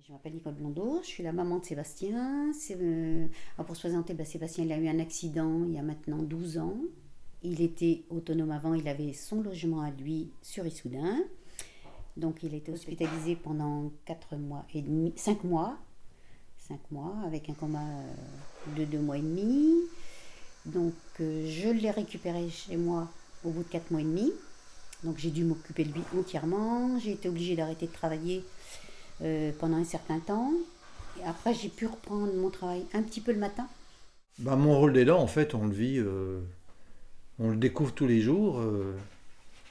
Je m'appelle Nicole Blondeau, je suis la maman de Sébastien. Pour se présenter, Sébastien il a eu un accident il y a maintenant 12 ans. Il était autonome avant, il avait son logement à lui sur Issoudun. Donc il a été hospitalisé pendant 4 mois et demi, 5 mois. 5 mois avec un coma de 2 mois et demi. Donc je l'ai récupéré chez moi au bout de 4 mois et demi. Donc j'ai dû m'occuper de lui entièrement. J'ai été obligée d'arrêter de travailler pendant un certain temps. Et après, j'ai pu reprendre mon travail un petit peu le matin. Mon rôle d'aidant, en fait, on le vit, on le découvre tous les jours.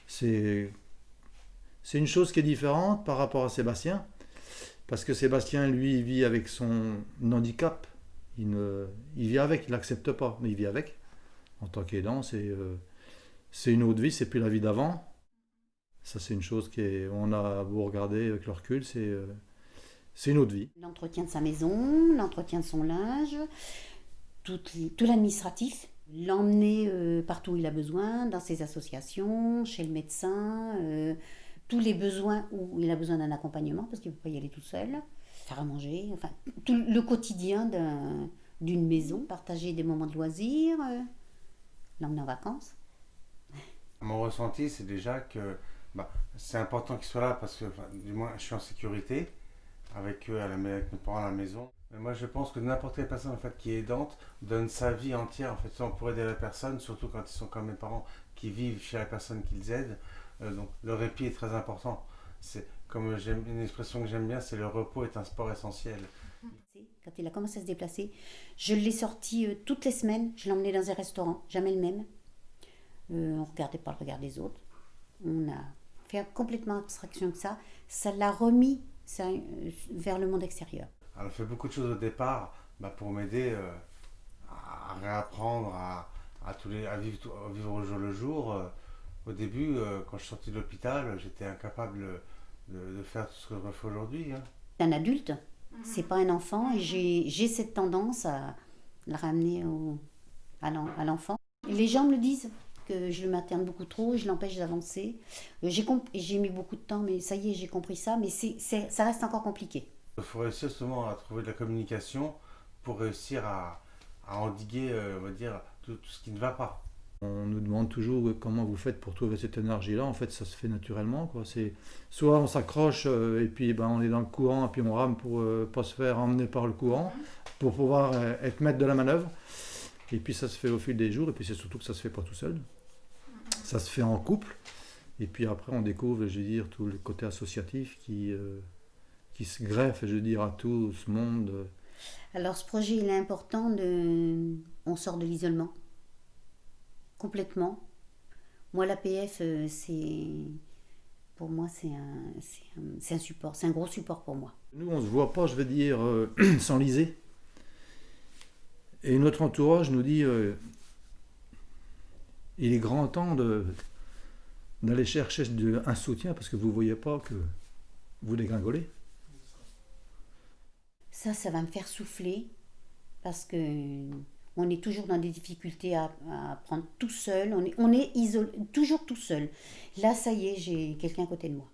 C'est, c'est une chose qui est différente par rapport à Sébastien, parce que Sébastien, lui, il vit avec son handicap. Il vit avec, il l'accepte pas, mais il vit avec. En tant qu'aidant, c'est une autre vie, c'est plus la vie d'avant. Ça, c'est une chose on a beau regarder avec le recul, c'est une autre vie. L'entretien de sa maison, l'entretien de son linge, tout l'administratif. L'emmener partout où il a besoin, dans ses associations, chez le médecin, tous les besoins où il a besoin d'un accompagnement parce qu'il ne peut pas y aller tout seul, faire à manger, enfin tout le quotidien d'une maison, partager des moments de loisirs, l'emmener en vacances. Mon ressenti, c'est déjà que c'est important qu'ils soient là parce que, du moins, je suis en sécurité avec eux, avec mes parents à la maison. Mais moi, je pense que n'importe quelle personne en fait, qui est aidante donne sa vie entière en fait, pour aider la personne, surtout quand ils sont comme mes parents qui vivent chez la personne qu'ils aident. Donc, le répit est très important. C'est comme une expression que j'aime bien, c'est le repos est un sport essentiel. Quand il a commencé à se déplacer, je l'ai sorti toutes les semaines. Je l'emmenais dans un restaurant, jamais le même. On ne regardait pas le regard des autres. On a fait complètement abstraction de ça. Ça l'a remis vers le monde extérieur. Elle a fait beaucoup de choses au départ pour m'aider à réapprendre à vivre au jour le jour. Au début, quand je suis sorti de l'hôpital, j'étais incapable de faire tout ce que je fais aujourd'hui. Hein. C'est un adulte, c'est pas un enfant, et j'ai cette tendance à le ramener à l'enfant. Et les gens me le disent, que je le materne beaucoup trop, je l'empêche d'avancer. J'ai mis beaucoup de temps, mais ça y est, j'ai compris ça, mais ça reste encore compliqué. Il faut réussir justement à trouver de la communication pour réussir à endiguer, on va dire, tout ce qui ne va pas. On nous demande toujours comment vous faites pour trouver cette énergie-là. En fait, ça se fait naturellement, quoi. Soit on s'accroche et puis on est dans le courant et puis on rame pour pas se faire emmener par le courant, pour pouvoir être maître de la manœuvre. Et puis ça se fait au fil des jours, et puis c'est surtout que ça se fait pas tout seul. Ça se fait en couple, et puis après on découvre, je veux dire, tout le côté associatif qui se greffe, je veux dire, à tout ce monde. Alors ce projet, il est important, on sort de l'isolement, complètement. Moi, l'APF, pour moi, c'est un support, c'est un gros support pour moi. Nous, on se voit pas, je veux dire, s'enliser. Et notre entourage nous dit il est grand temps d'aller chercher un soutien parce que vous ne voyez pas que vous dégringolez. Ça va me faire souffler parce que on est toujours dans des difficultés à prendre tout seul. On est isolé, toujours tout seul. Là, ça y est, j'ai quelqu'un à côté de moi.